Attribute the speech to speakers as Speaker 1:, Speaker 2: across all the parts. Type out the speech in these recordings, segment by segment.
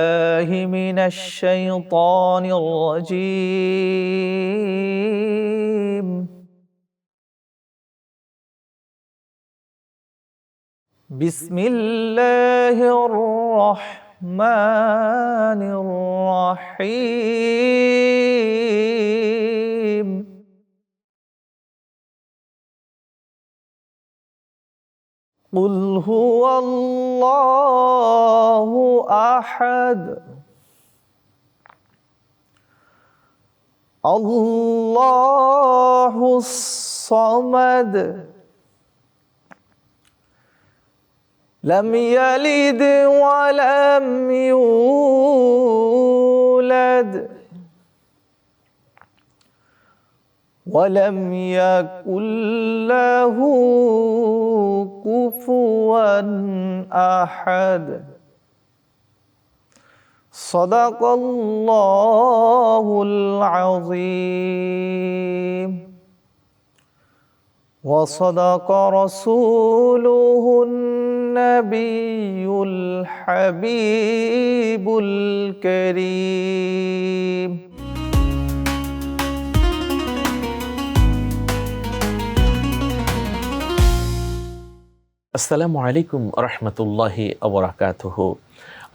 Speaker 1: بالله من الشيطان الرجيم بسم الله الرحمن الرحيم قل هو الله أحد الله الصمد لم يلد ولم يولد ولم يكن له كفوا أحد صدق الله العظيم وصدق رسوله النبي الحبيب الكريم
Speaker 2: আসসালামু আলাইকুম রহমতুল্লাহি ওয়া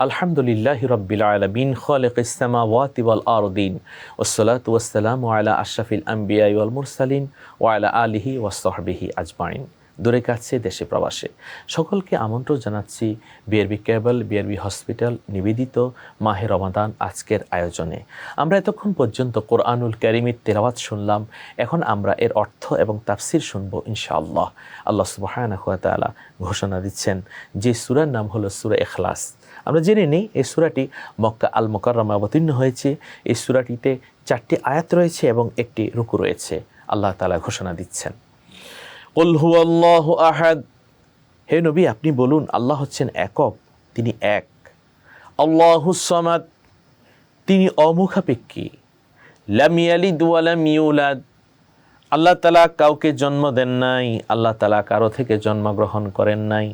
Speaker 2: আলহামদুলিল্লাহি রাব্বিল আলামিন খালিকিস সামাওয়াতি ওয়াল আরদিন ওয়াসসালাতু ওয়াসসালামু আলা আশরাফিল আম্বিয়া ওয়াল মুরসালিন ওয়া আলা আলিহি ওয়া সাহবিহি আজমাইন। দূরে কাছে দেশে প্রবাসে সকলকে আমন্ত্রণ জানাচ্ছি বিআরবি কেবল বিআরবি হসপিটাল নিবেদিত মাহে রমাদান আজকের আয়োজনে। আমরা এতক্ষণ পর্যন্ত কোরআনুল কারীমের তেলাওয়াত শুনলাম, এখন আমরা এর অর্থ এবং তাফসির শুনব ইনশাআল্লাহ। আল্লাহ সুবহানাহু ওয়া তাআলা ঘোষণা দিচ্ছেন যে সূরার নাম হলো সূরা ইখলাস। আমরা জেনে নিই এই সূরাটি মক্কা আল মুকাররমায় অবতীর্ণ হয়েছে। এই সূরাটিতে 4টি আয়াত রয়েছে এবং একটি রুকু রয়েছে। আল্লাহ তাআলা ঘোষণা দিচ্ছেন, কুল হুয়াল্লাহু আহাদ, হে নবী আপনি বলুন আল্লাহ হচ্ছেন একক, তিনি এক। আল্লাহুস সামাদ, তিনি অমুখাপেক্ষী। লাম ইয়ালিদ ওয়া লাম ইউলাদ, আল্লাহ তাআলা কাউকে জন্ম দেন নাই, আল্লাহ তাআলা কারো থেকে জন্মগ্রহণ করেন নাই।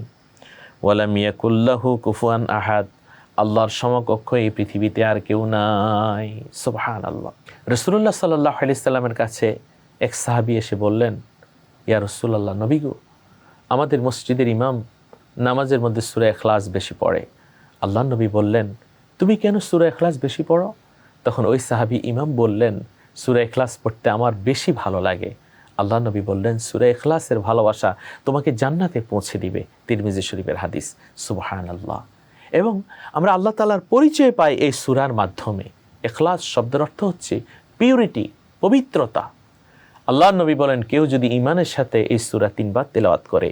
Speaker 2: ওয়া লাম ইয়াকুল লাহু কুফুয়ান আহাদ, আল্লাহর সমকক্ষ এই পৃথিবীতে আর কেউ নাই। সুবহানাল্লাহ। রাসূলুল্লাহ সাল্লাল্লাহু আলাইহি সাল্লামের কাছে এক সাহাবী এসে বললেন, ইয়া রাসূলুল্লাহ, নবী গো, আমাদের মসজিদের ইমাম নামাজের মধ্যে সূরা ইখলাস বেশি পড়ে। আল্লাহর নবী বললেন, তুমি কেন সূরা ইখলাস বেশি পড়ো? তখন ওই সাহাবী ইমাম বললেন, সূরা ইখলাস পড়তে আমার বেশি ভালো লাগে। আল্লাহর নবী বললেন, সূরা ইখলাসের ভালোবাসা তোমাকে জান্নাতে পৌঁছে দিবে। তিরমিজি শরীফের হাদিস। সুবহানাল্লাহ। এবং আমরা আল্লাহ তাআলার পরিচয় পাই এই সূরার মাধ্যমে। ইখলাস শব্দের অর্থ হচ্ছে পিউরিটি, পবিত্রতা। আল্লাহর নবী বলেন, কেউ যদি ঈমানের সাথে এই সূরা 3 বার তেলাওয়াত করে,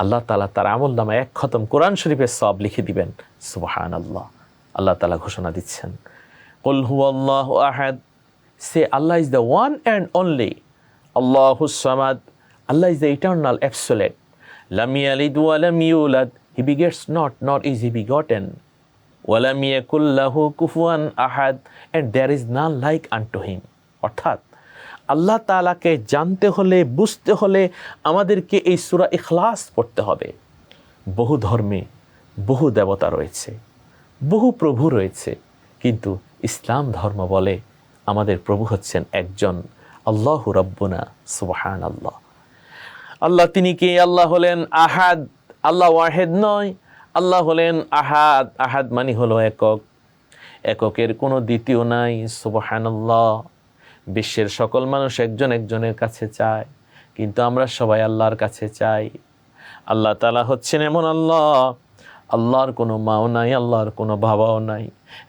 Speaker 2: আল্লাহ তাআলা তার আমলনামায় 1 খতম কোরআন শরীফের সওয়াব লিখে দিবেন। সুবহানাল্লাহ। আল্লাহ তাআলা ঘোষণা দিচ্ছেন, কুল হুয়াল্লাহু আহাদ, say Allah is the one and only. আল্লাহুস সামাদ, Allah is the eternal absolute. লাম ইয়ালিদ ওয়া লাম ইউলাদ, হি begets not, nor is he begotten. ওয়া লাম ইয়াকুল লাহু কুফুয়ান আহাদ, and there is none like unto him। অর্থাৎ আল্লাহ তাআলাকে জানতে হলে, বুঝতে হলে আমাদেরকে এই সূরা ইখলাস পড়তে হবে। বহু ধর্মে বহু দেবতা রয়েছে, বহু প্রভু রয়েছে, কিন্তু ইসলাম ধর্ম বলে আমাদের প্রভু হচ্ছেন একজন, আল্লাহু রাব্বুনা। সুবহানাল্লাহ। আল্লাহ তিনি কে? আল্লাহ হলেন আহাদ, আল্লাহ ওয়াহিদ নয়, আল্লাহ হলেন আহাদ। আহাদ মানে হলো একক, এককের কোনো দ্বিতীয় নাই। সুবহানাল্লাহ। বিশ্বের সকল মানুষ একজন একজনের কাছে চায়, কিন্তু আমরা সবাই আল্লাহর কাছে চাই। আল্লাহ তাআলা হচ্ছেন এমন আল্লাহ, আল্লাহর কোনো মাও নাই, আল্লাহর কোনো বাবাও নাই,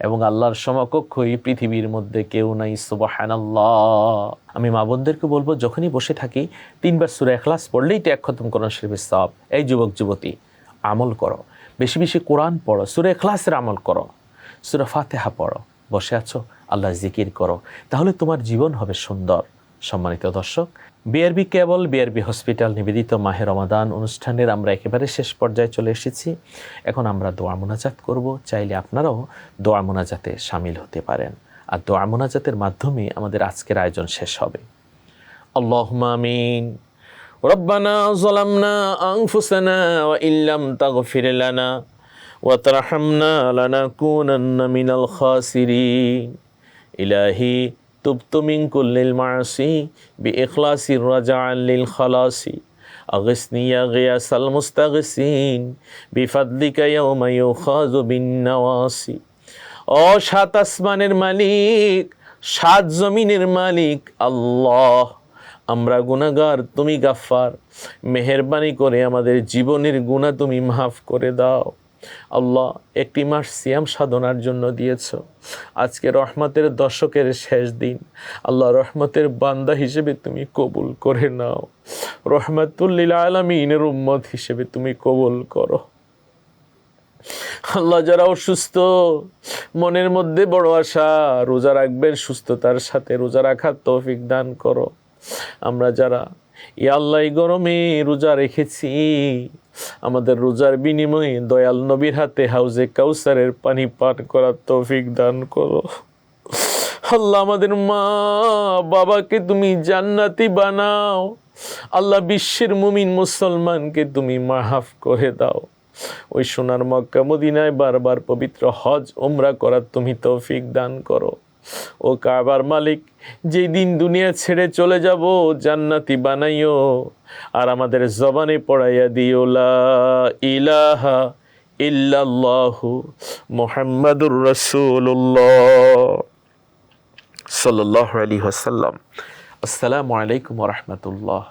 Speaker 2: এবং আল্লাহর সমকক্ষ এই পৃথিবীর মধ্যে কেউ নাই। সুবহানাল্লাহ। আমি মা বোনদেরকে বলবো, যখনই বসে থাকি 3 বার সূরা ইখলাস পড়লেই তো 1 খতম কোরআন শরীফের সওয়াব। এই যুবক যুবতী, আমল করো, বেশি বেশি কোরআন পড়ো, সূরা ইখলাসের আমল করো, সূরা ফাতিহা পড়ো। বসে আছো, আল্লাহ জিকির করো, তাহলে তোমার জীবন হবে সুন্দর। সম্মানিত দর্শক, বিআরবি কেবল বিআরবি হসপিটাল নিবেদিত মাহে রমাদান অনুষ্ঠানের আমরা একেবারে শেষ পর্যায়ে চলে এসেছি। এখন আমরা দোয়া মোনাজাত করব। চাইলে আপনারাও দোয়া মোনাজাতে শামিল হতে পারেন, আর দোয়া মোনাজাতের মাধ্যমে আমাদের আজকের আয়োজন শেষ হবে। আল্লাহুম্মা আমিন। রব্বানা যালামনা আনফুসানা ওয়া ইল্লাম তাগফির লানা وترحمنا لنكونن من الخاسرين إلهي تبت من كل المعاصي بإخلاص رجعا للخلاص أغثني يا غياث المستغيثين بفضلك يوم يؤخذ بالنواصي ও সাত আসমানের মালিক, সাত জমিনের মালিক আল্লাহ, আমরা গুনাহগার, তুমি গাফফার। মেহেরবানি করে আমাদের জীবনের গুনাহ তুমি মাফ করে দাও। আল্লাহ, একটি মাস সিয়াম সাধনার জন্য দিয়েছ, আজকে রহমতের দশকের শেষ দিন। আল্লাহ, রহমতের বান্দা হিসেবে তুমি কবুল করে নাও, রহমাতুল লিল আলামিনের উম্মত হিসেবে তুমি কবুল করো। আল্লাহ, যারা অসুস্থ, মনের মধ্যে বড় আশা, রোজা রাখবেন, সুস্থতার সাথে রোজা রাখার তৌফিক দান করো। আমরা যারা ইয়া আল্লাহ এই গরমে রোজা রেখেছি, আমাদের রোজার বিনিময়ে দয়াল নবীর হাতে হাউজে কাউসারের পানি পান করার তৌফিক দান করো। আল্লাহ, আমাদের মা বাবাকে তুমি জান্নাতি বানাও। আল্লাহ, বিশ্বের মুমিন মুসলমানকে তুমি মাফ করে দাও। ওই সোনার মক্কা মদিনায় বারবার পবিত্র হজ উমরা করার তুমি তৌফিক দান করো। ও কাবার মালিক, যেই দিন দুনিয়া ছেড়ে চলে যাব, জান্নাতি বানাইও, আর আমাদের জবানে পড়াইয়া দিও লা ইলাহা ইল্লাল্লাহু মুহাম্মাদুর রাসূলুল্লাহ সাল্লাল্লাহু আলাইহি ওয়াসাল্লাম। আসসালামু আলাইকুম ওয়া রাহমাতুল্লাহ।